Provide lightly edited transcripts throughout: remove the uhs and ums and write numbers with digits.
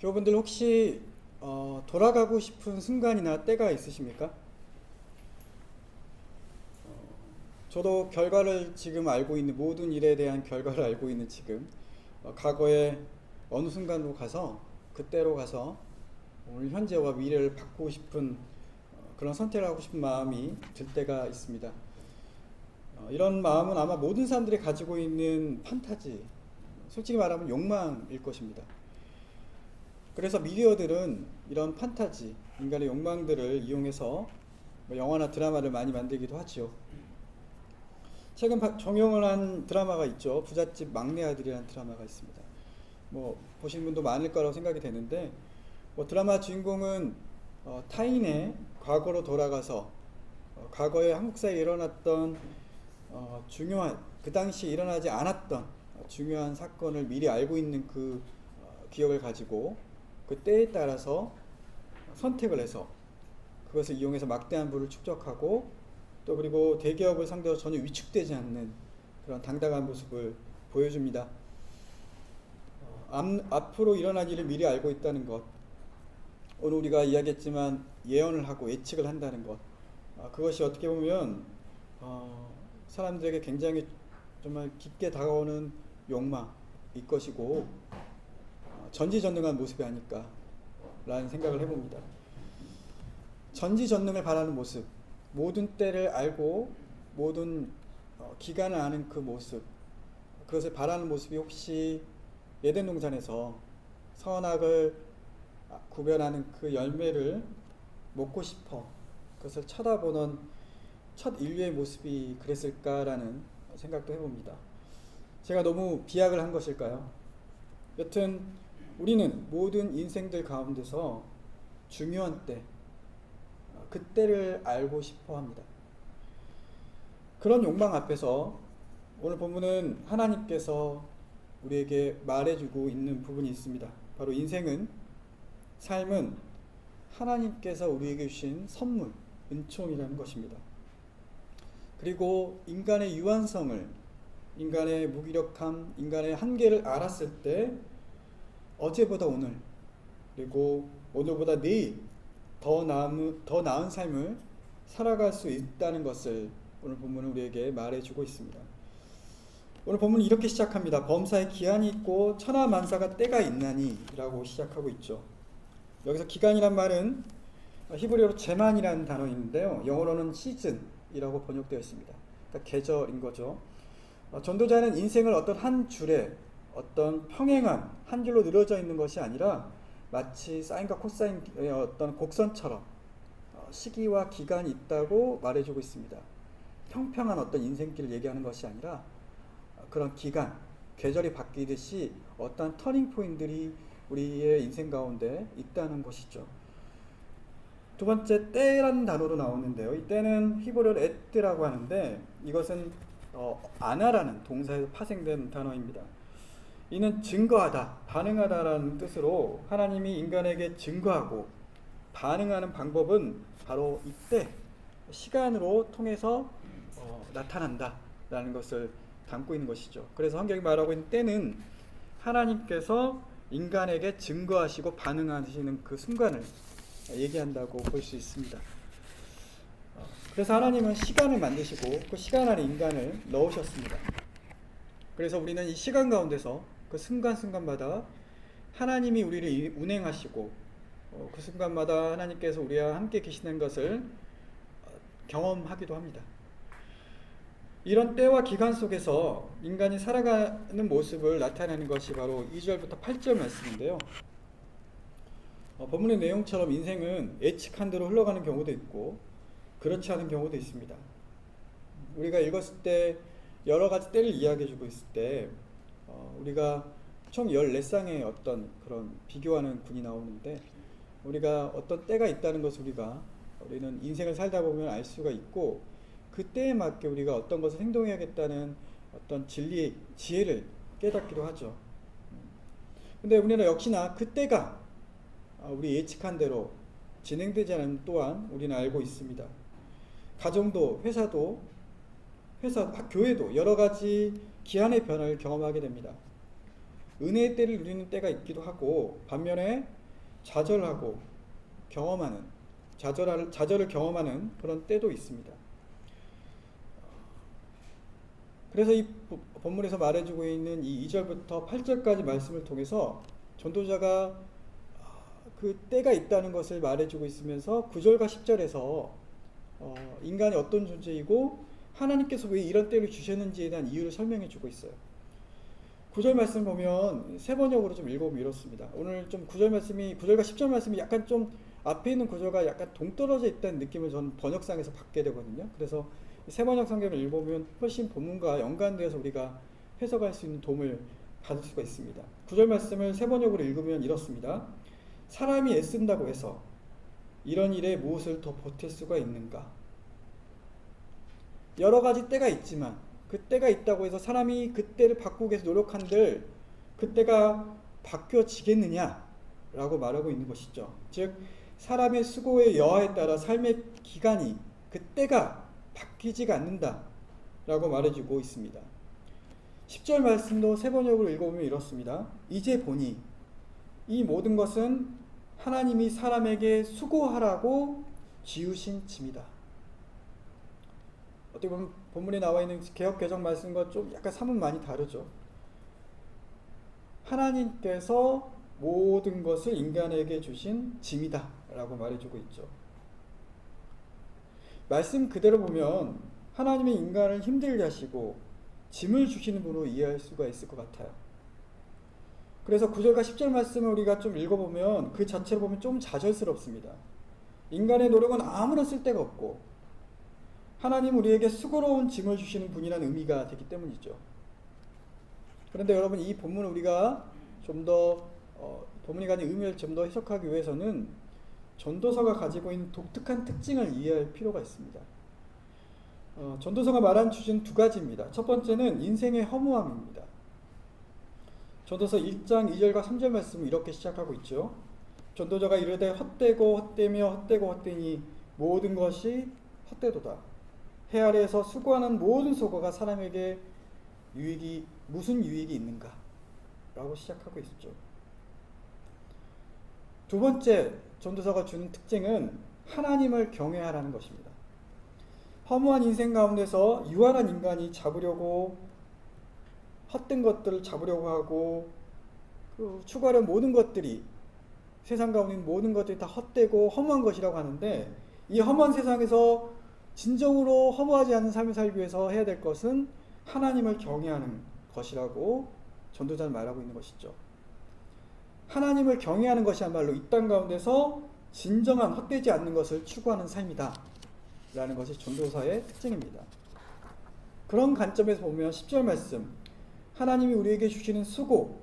교우분들 혹시 돌아가고 싶은 순간이나 때가 있으십니까? 저도 결과를 지금 알고 있는 모든 일에 대한 결과를 알고 있는 지금 과거에 어느 순간으로 가서 그때로 가서 오늘 현재와 미래를 바꾸고 싶은 그런 선택을 하고 싶은 마음이 들 때가 있습니다. 이런 마음은 아마 모든 사람들이 가지고 있는 판타지, 솔직히 말하면 욕망일 것입니다. 그래서 미디어들은 이런 판타지, 인간의 욕망들을 이용해서 영화나 드라마를 많이 만들기도 하죠. 최근 종영을 한 드라마가 있죠. 부잣집 막내 아들이라는 드라마가 있습니다. 보신 분도 많을 거라고 생각이 되는데, 드라마 주인공은 타인의 과거로 돌아가서 과거에 한국 사회에 일어났던 중요한, 그 당시 일어나지 않았던 중요한 사건을 미리 알고 있는 그 기억을 가지고 그 때에 따라서 선택을 해서 그것을 이용해서 막대한 부를 축적하고, 또 그리고 대기업을 상대로 전혀 위축되지 않는 그런 당당한 모습을 보여줍니다. 앞으로 일어날 일을 미리 알고 있다는 것, 오늘 우리가 이야기했지만 예언을 하고 예측을 한다는 것, 그것이 어떻게 보면 사람들에게 굉장히 정말 깊게 다가오는 욕망일 것이고 전지전능한 모습이 아닐까 라는 생각을 해봅니다. 전지전능을 바라는 모습, 모든 때를 알고 모든 기간을 아는 그 모습, 그것을 바라는 모습이 혹시 에덴 동산에서 선악을 구별하는 그 열매를 먹고 싶어 그것을 쳐다보는 첫 인류의 모습이 그랬을까라는 생각도 해봅니다. 제가 너무 비약을 한 것일까요? 여튼 우리는 모든 인생들 가운데서 중요한 때, 그때를 알고 싶어 합니다. 그런 욕망 앞에서 오늘 본문은 하나님께서 우리에게 말해주고 있는 부분이 있습니다. 바로 인생은, 삶은 하나님께서 우리에게 주신 선물, 은총이라는 것입니다. 그리고 인간의 유한성을, 인간의 무기력함, 인간의 한계를 알았을 때 어제보다 오늘, 그리고 오늘보다 내일 더 나은 삶을 살아갈 수 있다는 것을 오늘 본문은 우리에게 말해주고 있습니다. 오늘 본문은 이렇게 시작합니다. 범사에 기한이 있고 천하만사가 때가 있나니 라고 시작하고 있죠. 여기서 기간이란 말은 히브리어로 제만이라는 단어인데요, 영어로는 시즌이라고 번역되어 있습니다. 그러니까 계절인 거죠. 전도자는 인생을 어떤 한 줄에, 어떤 평행한 한 줄로 늘어져 있는 것이 아니라 마치 사인과 코사인의 어떤 곡선처럼 시기와 기간이 있다고 말해주고 있습니다. 평평한 어떤 인생길을 얘기하는 것이 아니라 그런 기간, 계절이 바뀌듯이 어떤 터닝 포인트들이 우리의 인생 가운데 있다는 것이죠. 두 번째, 때라는 단어로 나오는데요, 이 때는 히브리어로 에뜨라고 하는데 이것은 아나라는 동사에서 파생된 단어입니다. 이는 증거하다, 반응하다라는 뜻으로 하나님이 인간에게 증거하고 반응하는 방법은 바로 이때, 시간으로 통해서 나타난다라는 것을 담고 있는 것이죠. 그래서 성경이 말하고 있는 때는 하나님께서 인간에게 증거하시고 반응하시는 그 순간을 얘기한다고 볼 수 있습니다. 그래서 하나님은 시간을 만드시고 그 시간 안에 인간을 넣으셨습니다. 그래서 우리는 이 시간 가운데서 그 순간순간마다 하나님이 우리를 운행하시고 그 순간마다 하나님께서 우리와 함께 계시는 것을 경험하기도 합니다. 이런 때와 기간 속에서 인간이 살아가는 모습을 나타내는 것이 바로 2절부터 8절 말씀인데요, 본문의 내용처럼 인생은 예측한 대로 흘러가는 경우도 있고 그렇지 않은 경우도 있습니다. 우리가 읽었을 때 여러 가지 때를 이야기해주고 있을 때 우리가 총 14쌍의 어떤 그런 비교하는 군이 나오는데, 우리가 어떤 때가 있다는 것을 우리는 인생을 살다 보면 알 수가 있고, 그 때에 맞게 우리가 어떤 것을 행동해야겠다는 어떤 진리의 지혜를 깨닫기도 하죠. 근데 우리는 역시나 그 때가 우리 예측한 대로 진행되지 않은 또한 우리는 알고 있습니다. 가정도, 회사도, 교회도 여러 가지 기한의 변화를 경험하게 됩니다. 은혜의 때를 누리는 때가 있기도 하고, 반면에 좌절하고 경험하는, 좌절을 경험하는 그런 때도 있습니다. 그래서 이 본문에서 말해주고 있는 이 2절부터 8절까지 말씀을 통해서 전도자가 그 때가 있다는 것을 말해주고 있으면서 9절과 10절에서 인간이 어떤 존재이고 하나님께서 왜 이런 때를 주셨는지에 대한 이유를 설명해 주고 있어요. 9절 말씀 보면 세 번역으로 좀 읽어보면 이렇습니다. 오늘 좀 9절과 10절 말씀이 약간 좀 앞에 있는 구절과 약간 동떨어져 있다는 느낌을 저는 번역상에서 받게 되거든요. 그래서 세 번역 성경을 읽어보면 훨씬 본문과 연관되어서 우리가 해석할 수 있는 도움을 받을 수가 있습니다. 9절 말씀을 세 번역으로 읽으면 이렇습니다. 사람이 애쓴다고 해서 이런 일에 무엇을 더 보탤 수가 있는가? 여러 가지 때가 있지만 그 때가 있다고 해서 사람이 그 때를 바꾸기 위해서 노력한들 그 때가 바뀌어지겠느냐라고 말하고 있는 것이죠. 즉 사람의 수고의 여하에 따라 삶의 기간이 그 때가 바뀌지가 않는다라고 말해주고 있습니다. 10절 말씀도 세 번역으로 읽어보면 이렇습니다. 이제 보니 이 모든 것은 하나님이 사람에게 수고하라고 지으신 짐이다. 어떻게 보면 본문에 나와 있는 개역 개정 말씀과 좀 약간 사뭇 많이 다르죠. 하나님께서 모든 것을 인간에게 주신 짐이다 라고 말해주고 있죠. 말씀 그대로 보면 하나님의 인간을 힘들게 하시고 짐을 주시는 분으로 이해할 수가 있을 것 같아요. 그래서 9절과 10절 말씀을 우리가 좀 읽어보면 그 자체로 보면 좀 좌절스럽습니다. 인간의 노력은 아무런 쓸데가 없고 하나님 우리에게 수고로운 짐을 주시는 분이라는 의미가 되기 때문이죠. 그런데 여러분 이 본문을 우리가 좀 더 본문이 가진 의미를 좀 더 해석하기 위해서는 전도서가 가지고 있는 독특한 특징을 이해할 필요가 있습니다. 전도서가 말하는 주제는 두 가지입니다. 첫 번째는 인생의 허무함입니다. 전도서 1장 2절과 3절 말씀은 이렇게 시작하고 있죠. 전도자가 이르되 헛되고 헛되며 헛되고 헛되니 모든 것이 헛되도다. 해 아래에서 수고하는 모든 수고가 사람에게 무슨 유익이 있는가? 라고 시작하고 있죠. 두 번째 전도서가 주는 특징은 하나님을 경외하라는 것입니다. 허무한 인생 가운데서 유한한 인간이 잡으려고 헛된 것들을 잡으려고 하고 추구하려는 모든 것들이 세상 가운데 있는 모든 것들이 다 헛되고 허무한 것이라고 하는데 이 허무한 세상에서 진정으로 허무하지 않은 삶을 살기 위해서 해야 될 것은 하나님을 경외하는 것이라고 전도자는 말하고 있는 것이죠. 하나님을 경외하는 것이야말로 이 땅 가운데서 진정한 헛되지 않는 것을 추구하는 삶이다 라는 것이 전도서의 특징입니다. 그런 관점에서 보면 10절 말씀 하나님이 우리에게 주시는 수고,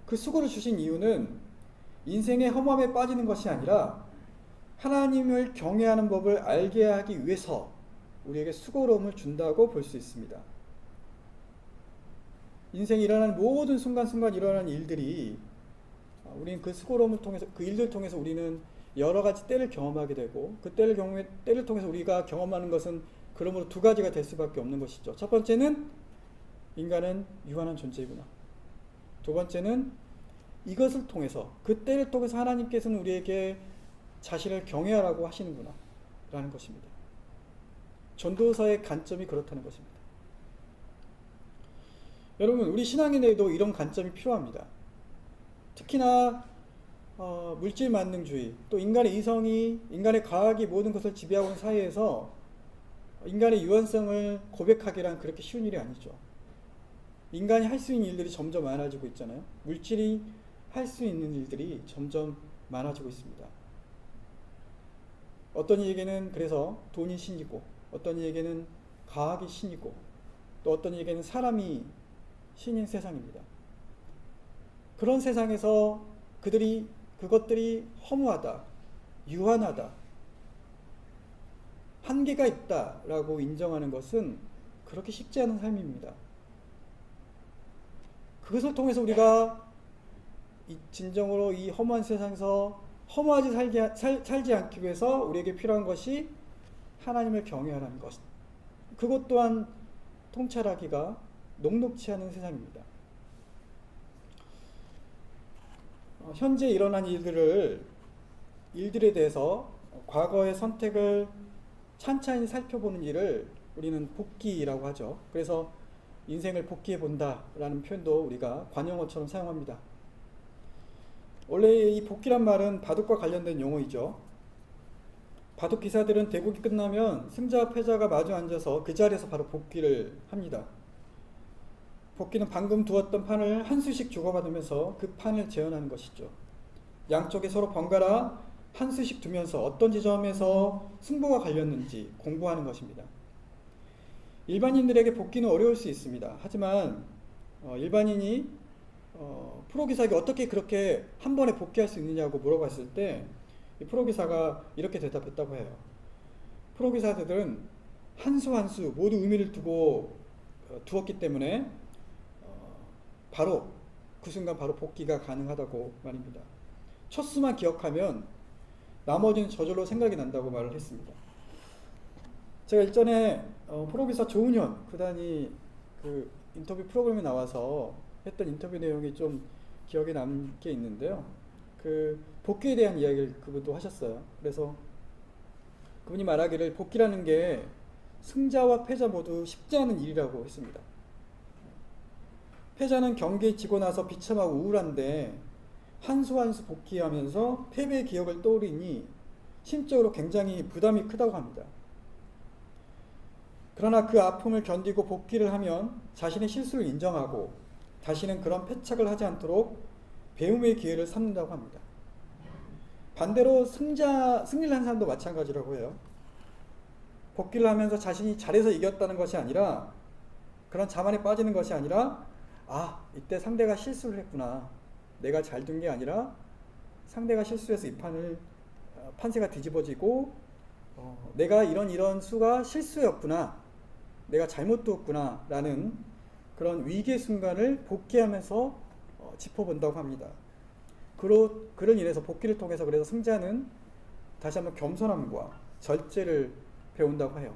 그 수고를 주신 이유는 인생의 허무함에 빠지는 것이 아니라 하나님을 경외하는 법을 알게 하기 위해서 우리에게 수고로움을 준다고 볼 수 있습니다. 인생에 일어나는 모든 순간순간 일어나는 일들이 우리는 그 수고로움을 통해서 그 일들을 통해서 우리는 여러 가지 때를 경험하게 되고 그 때를 통해서 우리가 경험하는 것은 그러므로 두 가지가 될 수밖에 없는 것이죠. 첫 번째는 인간은 유한한 존재이구나. 두 번째는 이것을 통해서 그 때를 통해서 하나님께서는 우리에게 자신을 경외하라고 하시는구나 라는 것입니다. 전도서의 관점이 그렇다는 것입니다. 여러분 우리 신앙인에도 이런 관점이 필요합니다. 특히나 물질 만능주의 또 인간의 이성이 인간의 과학이 모든 것을 지배하고 있는 사회에서 인간의 유한성을 고백하기란 그렇게 쉬운 일이 아니죠. 인간이 할 수 있는 일들이 점점 많아지고 있잖아요. 물질이 할 수 있는 일들이 점점 많아지고 있습니다. 어떤 이에게는 그래서 돈이 신이고 어떤 이에게는 과학이 신이고 또 어떤 이에게는 사람이 신인 세상입니다. 그런 세상에서 그것들이 허무하다, 유한하다, 한계가 있다라고 인정하는 것은 그렇게 쉽지 않은 삶입니다. 그것을 통해서 우리가 진정으로 이 허무한 세상에서 허무하지 살지 않기 위해서 우리에게 필요한 것이 하나님을 경외하라는 것. 그것 또한 통찰하기가 녹록치 않은 세상입니다. 현재 일어난 일들에 대해서 과거의 선택을 찬찬히 살펴보는 일을 우리는 복기라고 하죠. 그래서 인생을 복기해 본다라는 표현도 우리가 관용어처럼 사용합니다. 원래 이 복기란 말은 바둑과 관련된 용어이죠. 바둑 기사들은 대국이 끝나면 승자와 패자가 마주 앉아서 그 자리에서 바로 복기를 합니다. 복기는 방금 두었던 판을 한 수씩 주고받으면서 그 판을 재현하는 것이죠. 양쪽에 서로 번갈아 한 수씩 두면서 어떤 지점에서 승부가 갈렸는지 공부하는 것입니다. 일반인들에게 복기는 어려울 수 있습니다. 하지만 일반인이 프로기사에게 어떻게 그렇게 한 번에 복귀할 수 있느냐고 물어봤을 때 이 프로기사가 이렇게 대답했다고 해요. 프로기사들은 한 수 한 수 모두 의미를 두었기 때문에 바로 그 순간 바로 복귀가 가능하다고 말입니다. 첫 수만 기억하면 나머지는 저절로 생각이 난다고 말을 했습니다. 제가 일전에 프로기사 조은현 구단이 그 인터뷰 프로그램에 나와서 했던 인터뷰 내용이 좀 기억에 남게 있는데요. 그 복귀에 대한 이야기를 그분도 하셨어요. 그래서 그분이 말하기를 복귀라는 게 승자와 패자 모두 쉽지 않은 일이라고 했습니다. 패자는 경기에 지고 나서 비참하고 우울한데 한 수 한 수 복귀하면서 패배의 기억을 떠올리니 심적으로 굉장히 부담이 크다고 합니다. 그러나 그 아픔을 견디고 복귀를 하면 자신의 실수를 인정하고 다시는 그런 패착을 하지 않도록 배움의 기회를 삼는다고 합니다. 반대로 승리를 한 사람도 마찬가지라고 해요. 복귀를 하면서 자신이 잘해서 이겼다는 것이 아니라 그런 자만에 빠지는 것이 아니라 이때 상대가 실수를 했구나. 내가 잘 둔 게 아니라 상대가 실수해서 이 판세가 뒤집어지고 내가 이런 수가 실수였구나. 내가 잘못 두었구나 라는 그런 위기의 순간을 복귀하면서 짚어본다고 합니다. 그런 일에서 복귀를 통해서 그래서 승자는 다시 한번 겸손함과 절제를 배운다고 해요.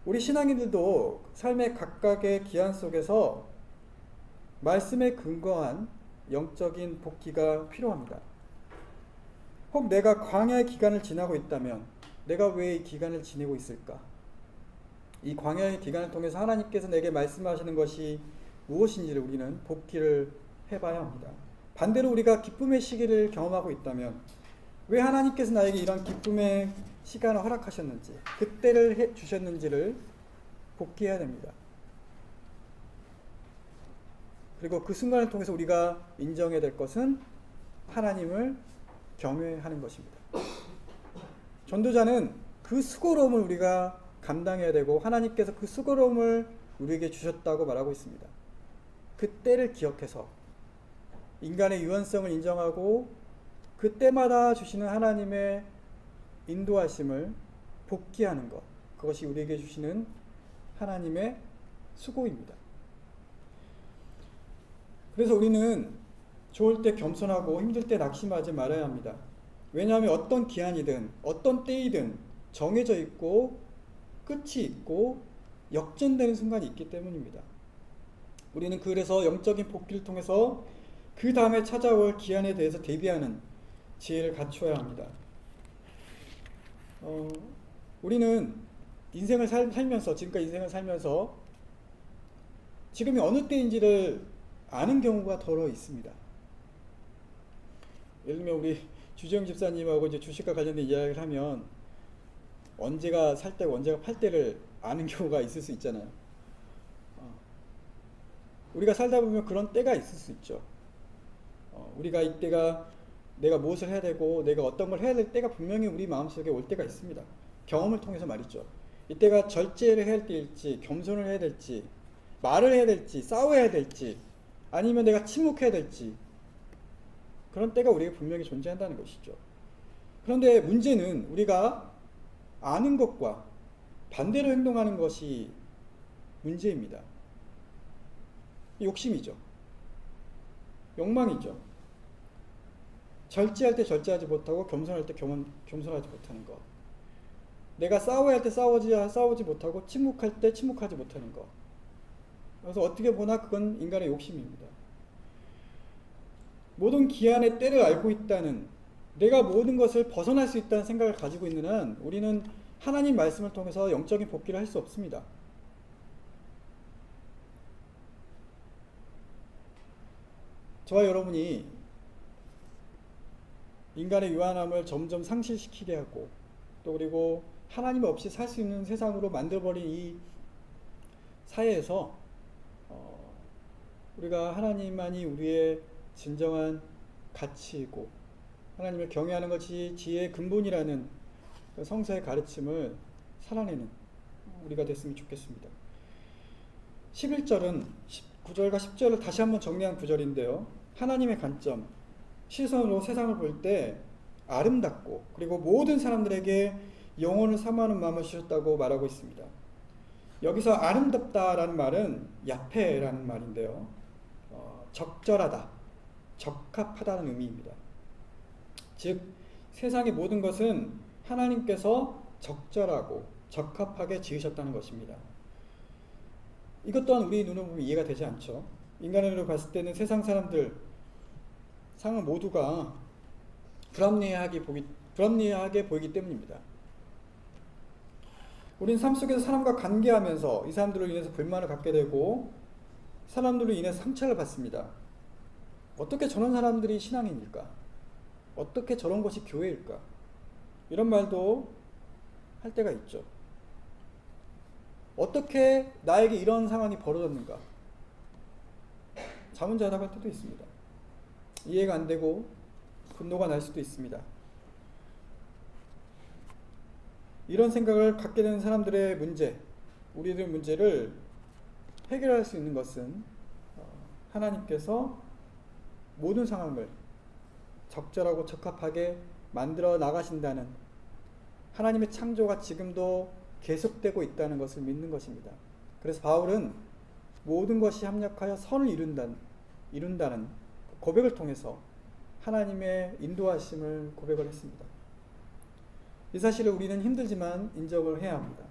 우리 신앙인들도 삶의 각각의 기한 속에서 말씀에 근거한 영적인 복귀가 필요합니다. 혹 내가 광야의 기간을 지나고 있다면 내가 왜 이 기간을 지내고 있을까? 이 광야의 기간을 통해서 하나님께서 내게 말씀하시는 것이 무엇인지를 우리는 복기를 해봐야 합니다. 반대로 우리가 기쁨의 시기를 경험하고 있다면 왜 하나님께서 나에게 이런 기쁨의 시간을 허락하셨는지 그때를 해주셨는지를 복기해야 됩니다. 그리고 그 순간을 통해서 우리가 인정해야 될 것은 하나님을 경외하는 것입니다. 전도자는 그 수고로움을 우리가 감당해야 되고 하나님께서 그 수고로움을 우리에게 주셨다고 말하고 있습니다. 그 때를 기억해서 인간의 유연성을 인정하고 그 때마다 주시는 하나님의 인도하심을 복기하는 것, 그것이 우리에게 주시는 하나님의 수고입니다. 그래서 우리는 좋을 때 겸손하고 힘들 때 낙심하지 말아야 합니다. 왜냐하면 어떤 기한이든 어떤 때이든 정해져 있고 끝이 있고 역전되는 순간이 있기 때문입니다. 우리는 그래서 영적인 복귀를 통해서 그 다음에 찾아올 기한에 대해서 대비하는 지혜를 갖춰야 합니다. 우리는 인생을 살면서 지금까지 인생을 살면서 지금이 어느 때인지를 아는 경우가 더러 있습니다. 예를 들면 우리 주지영 집사님하고 이제 주식과 관련된 이야기를 하면 언제가 살 때고 언제가 팔 때를 아는 경우가 있을 수 있잖아요. 우리가 살다 보면 그런 때가 있을 수 있죠. 우리가 이때가 내가 무엇을 해야 되고 내가 어떤 걸 해야 될 때가 분명히 우리 마음속에 올 때가 있습니다. 경험을 통해서 말이죠. 이때가 절제를 해야 될지 겸손을 해야 될지 말을 해야 될지 싸워야 될지 아니면 내가 침묵해야 될지 그런 때가 우리에게 분명히 존재한다는 것이죠. 그런데 문제는 우리가 아는 것과 반대로 행동하는 것이 문제입니다. 욕심이죠. 욕망이죠. 절제할 때 절제하지 못하고 겸손할 때 겸손하지 못하는 것. 내가 싸워야 할 때 싸우지 못하고 침묵할 때 침묵하지 못하는 것. 그래서 어떻게 보나 그건 인간의 욕심입니다. 모든 기한의 때를 알고 있다는, 내가 모든 것을 벗어날 수 있다는 생각을 가지고 있는 한 우리는 하나님 말씀을 통해서 영적인 복귀를 할 수 없습니다. 저와 여러분이 인간의 유한함을 점점 상실시키게 하고, 또 그리고 하나님 없이 살 수 있는 세상으로 만들어버린 이 사회에서 우리가 하나님만이 우리의 진정한 가치이고 하나님을 경외하는 것이 지혜의 근본이라는 성서의 가르침을 살아내는 우리가 됐으면 좋겠습니다. 11절은 9절과 10절을 다시 한번 정리한 구절인데요. 하나님의 관점, 시선으로 세상을 볼 때 아름답고 그리고 모든 사람들에게 영혼을 사모하는 마음을 주셨다고 말하고 있습니다. 여기서 아름답다라는 말은 야페라는 말인데요. 적절하다, 적합하다는 의미입니다. 즉 세상의 모든 것은 하나님께서 적절하고 적합하게 지으셨다는 것입니다. 이것 또한 우리 눈으로 보면 이해가 되지 않죠. 인간의 눈으로 봤을 때는 세상 사람들 상은 모두가 불합리하게 보이기 때문입니다. 우리는 삶 속에서 사람과 관계하면서 이 사람들로 인해서 불만을 갖게 되고 사람들로 인해서 상처를 받습니다. 어떻게 저런 사람들이 신앙인일까? 어떻게 저런 것이 교회일까? 이런 말도 할 때가 있죠. 어떻게 나에게 이런 상황이 벌어졌는가? 자문자답할 때도 있습니다. 이해가 안 되고 분노가 날 수도 있습니다. 이런 생각을 갖게 되는 사람들의 문제, 우리들의 문제를 해결할 수 있는 것은 하나님께서 모든 상황을 적절하고 적합하게 만들어 나가신다는 하나님의 창조가 지금도 계속되고 있다는 것을 믿는 것입니다. 그래서 바울은 모든 것이 합력하여 선을 이룬다는 고백을 통해서 하나님의 인도하심을 고백을 했습니다. 이 사실을 우리는 힘들지만 인정을 해야 합니다.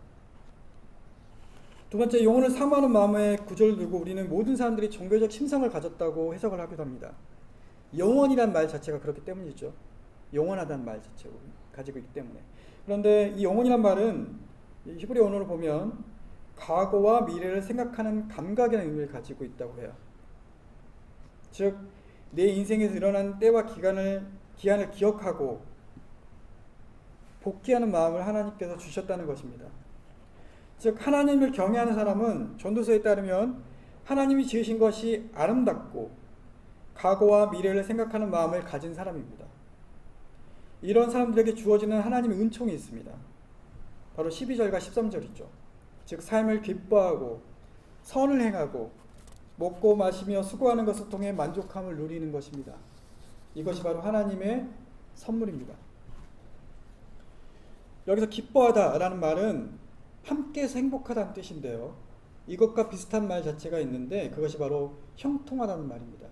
두 번째, 영혼을 사모하는 마음의 구절을 두고 우리는 모든 사람들이 종교적 심성을 가졌다고 해석을 하기도 합니다. 영혼이란 말 자체가 그렇기 때문이죠. 영원하다는 말 자체를 가지고 있기 때문에. 그런데 이 영혼이란 말은 히브리 언어로 보면 과거와 미래를 생각하는 감각이라는 의미를 가지고 있다고 해요. 즉, 내 인생에서 일어난 때와 기한을 기억하고 복귀하는 마음을 하나님께서 주셨다는 것입니다. 즉, 하나님을 경외하는 사람은 전도서에 따르면 하나님이 지으신 것이 아름답고 과거와 미래를 생각하는 마음을 가진 사람입니다. 이런 사람들에게 주어지는 하나님의 은총이 있습니다. 바로 12절과 13절이죠. 즉 삶을 기뻐하고 선을 행하고 먹고 마시며 수고하는 것을 통해 만족함을 누리는 것입니다. 이것이 바로 하나님의 선물입니다. 여기서 기뻐하다라는 말은 함께해서 행복하다는 뜻인데요. 이것과 비슷한 말 자체가 있는데 그것이 바로 형통하다는 말입니다.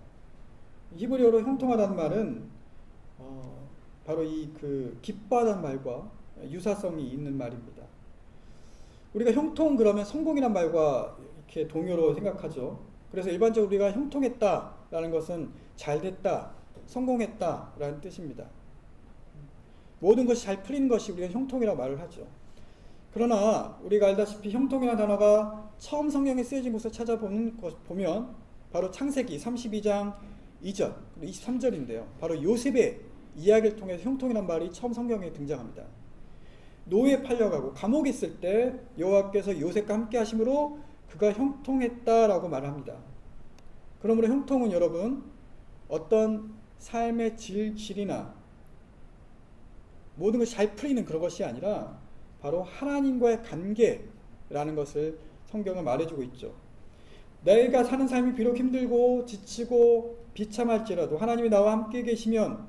히브리어로 형통하다는 말은 바로 기뻐하다는 말과 유사성이 있는 말입니다. 우리가 형통 그러면 성공이란 말과 이렇게 동요로 생각하죠. 그래서 일반적으로 우리가 형통했다라는 것은 잘됐다, 성공했다라는 뜻입니다. 모든 것이 잘 풀린 것이 우리가 형통이라고 말을 하죠. 그러나 우리가 알다시피 형통이라는 단어가 처음 성경에 쓰여진 곳을 찾아보면 바로 창세기 32장 2절, 23절인데요. 바로 요셉의 이야기를 통해서 형통이라는 말이 처음 성경에 등장합니다. 노예에 팔려가고 감옥에 있을 때 여호와께서 요셉과 함께 하심으로 그가 형통했다라고 말합니다. 그러므로 형통은 여러분 어떤 삶의 질이나 모든 것이 잘 풀리는 그런 것이 아니라 바로 하나님과의 관계라는 것을 성경은 말해주고 있죠. 내가 사는 삶이 비록 힘들고 지치고 비참할지라도 하나님이 나와 함께 계시면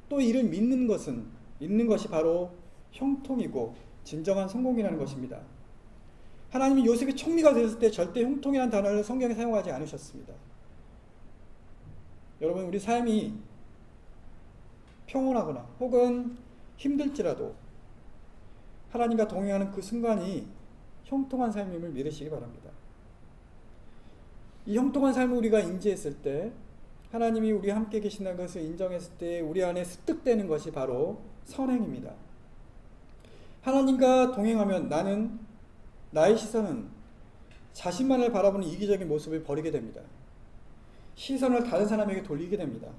또 이를 믿는 것이 바로 형통이고 진정한 성공이라는 것입니다. 하나님이 요셉이 총리가 되었을 때 절대 형통이라는 단어를 성경에 사용하지 않으셨습니다. 여러분, 우리 삶이 평온하거나 혹은 힘들지라도 하나님과 동행하는 그 순간이 형통한 삶임을 믿으시기 바랍니다. 이 형통한 삶을 우리가 인지했을 때 하나님이 우리 함께 계신다는 것을 인정했을 때 우리 안에 습득되는 것이 바로 선행입니다. 하나님과 동행하면 나의 시선은 자신만을 바라보는 이기적인 모습을 버리게 됩니다. 시선을 다른 사람에게 돌리게 됩니다.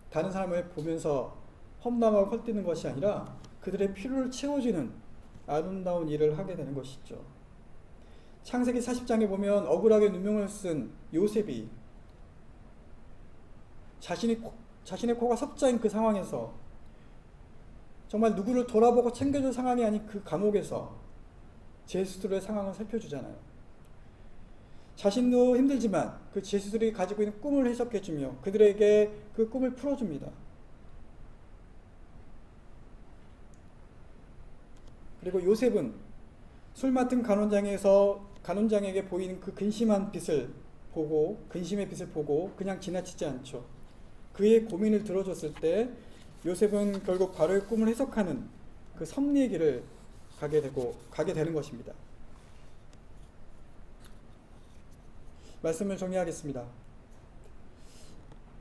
다른 사람을 보면서 험담하고 헐뜯는 것이 아니라 그들의 필요를 채워주는 아름다운 일을 하게 되는 것이죠. 창세기 40장에 보면 억울하게 누명을 쓴 요셉이 자신의 코가 섭자인 그 상황에서 정말 누구를 돌아보고 챙겨줄 상황이 아닌 그 감옥에서 제수들의 상황을 살펴주잖아요. 자신도 힘들지만 그 제수들이 가지고 있는 꿈을 해석해주며 그들에게 그 꿈을 풀어줍니다. 그리고 요셉은 술 맡은 간원장에게 보이는 그 근심의 빛을 보고 그냥 지나치지 않죠. 그의 고민을 들어줬을 때 요셉은 결국 바로의 꿈을 해석하는 그 섭리의 길을 가게 되는 것입니다. 말씀을 정리하겠습니다.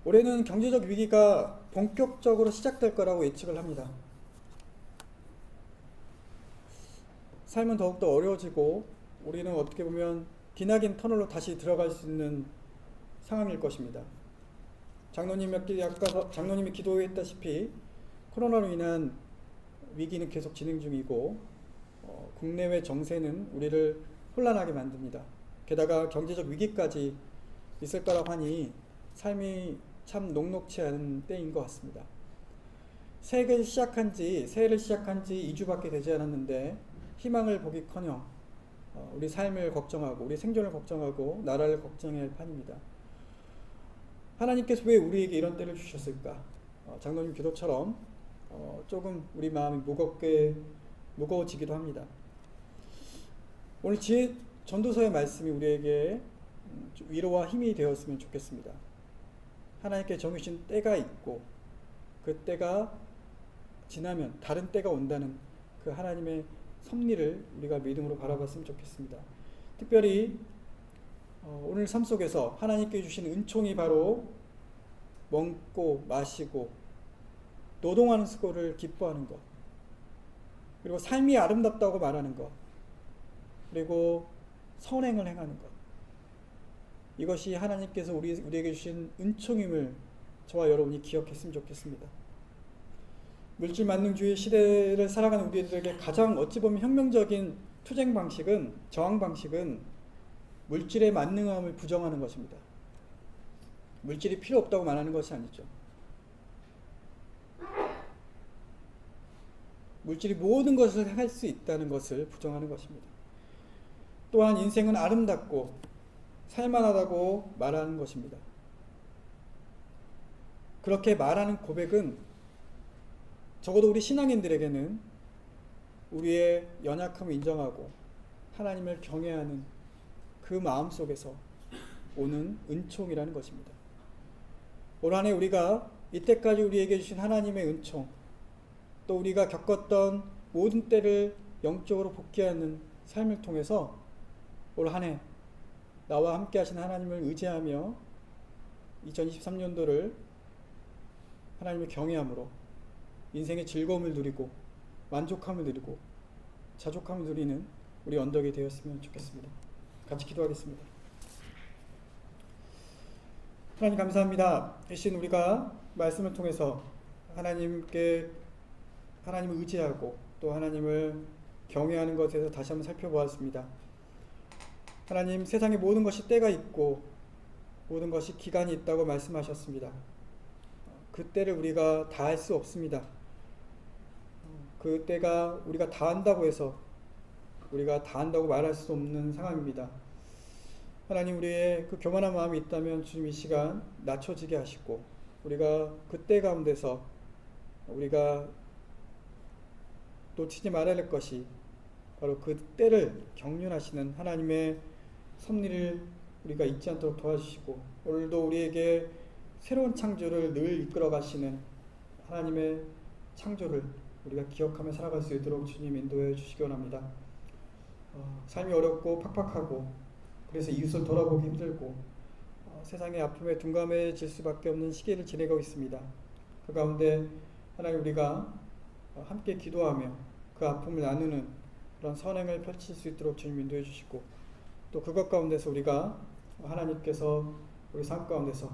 올해는 경제적 위기가 본격적으로 시작될 거라고 예측을 합니다. 삶은 더욱더 어려워지고 우리는 어떻게 보면 기나긴 터널로 다시 들어갈 수 있는 상황일 것입니다. 장로님이 기도했다시피 코로나로 인한 위기는 계속 진행 중이고 국내외 정세는 우리를 혼란하게 만듭니다. 게다가 경제적 위기까지 있을 거라고 하니 삶이 참 녹록치 않은 때인 것 같습니다. 새해를 시작한 지 2주밖에 되지 않았는데 희망을 보기커녕 우리 삶을 걱정하고 우리 생존을 걱정하고 나라를 걱정해야 할 판입니다. 하나님께서 왜 우리에게 이런 때를 주셨을까? 장로님 기도처럼 조금 우리 마음이 무거워지기도 합니다. 오늘 지혜 전도서의 말씀이 우리에게 위로와 힘이 되었으면 좋겠습니다. 하나님께 정해주신 때가 있고 그 때가 지나면 다른 때가 온다는 그 하나님의 섭리를 우리가 믿음으로 바라봤으면 좋겠습니다. 특별히 오늘 삶 속에서 하나님께 주신 은총이 바로 먹고 마시고 노동하는 수고를 기뻐하는 것, 그리고 삶이 아름답다고 말하는 것, 그리고 선행을 행하는 것, 이것이 하나님께서 우리에게 주신 은총임을 저와 여러분이 기억했으면 좋겠습니다. 물질 만능주의 시대를 살아가는 우리들에게 가장 어찌 보면 혁명적인 저항 방식은 물질의 만능함을 부정하는 것입니다. 물질이 필요 없다고 말하는 것이 아니죠. 물질이 모든 것을 할 수 있다는 것을 부정하는 것입니다. 또한 인생은 아름답고 살만하다고 말하는 것입니다. 그렇게 말하는 고백은 적어도 우리 신앙인들에게는 우리의 연약함을 인정하고 하나님을 경외하는 그 마음 속에서 오는 은총이라는 것입니다. 올 한 해 우리가 이때까지 우리에게 주신 하나님의 은총, 또 우리가 겪었던 모든 때를 영적으로 복귀하는 삶을 통해서 올 한 해 나와 함께 하신 하나님을 의지하며 2023년도를 하나님을 경외함으로 인생의 즐거움을 누리고 만족함을 누리고 자족함을 누리는 우리 언덕이 되었으면 좋겠습니다. 같이 기도하겠습니다. 하나님 감사합니다. 대신 우리가 말씀을 통해서 하나님을 의지하고 또 하나님을 경외하는 것에 대해서 다시 한번 살펴보았습니다. 하나님, 세상에 모든 것이 때가 있고 모든 것이 기간이 있다고 말씀하셨습니다. 그 때를 우리가 다 할 수 없습니다. 그 때가 우리가 다 한다고 해서 우리가 다 한다고 말할 수 없는 상황입니다. 하나님, 우리의 그 교만한 마음이 있다면 주님 이 시간 낮춰지게 하시고 우리가 그 때 가운데서 우리가 놓치지 말아야 할 것이 바로 그 때를 경륜하시는 하나님의 섭리를 우리가 잊지 않도록 도와주시고 오늘도 우리에게 새로운 창조를 늘 이끌어 가시는 하나님의 창조를 우리가 기억하며 살아갈 수 있도록 주님 인도해 주시기 원합니다. 삶이 어렵고 팍팍하고 그래서 이웃을 돌아보기 힘들고 세상의 아픔에 둔감해질 수밖에 없는 시기를 지내고 있습니다. 그 가운데 하나님, 우리가 함께 기도하며 그 아픔을 나누는 그런 선행을 펼칠 수 있도록 주님 인도해 주시고, 또 그것 가운데서 우리가 하나님께서 우리 삶 가운데서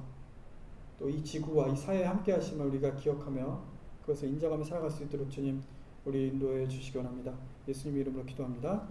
또 이 지구와 이 사회에 함께 하심을 우리가 기억하며 그것을 인정하며 살아갈 수 있도록 주님 우리 인도해 주시기 원합니다. 예수님 이름으로 기도합니다.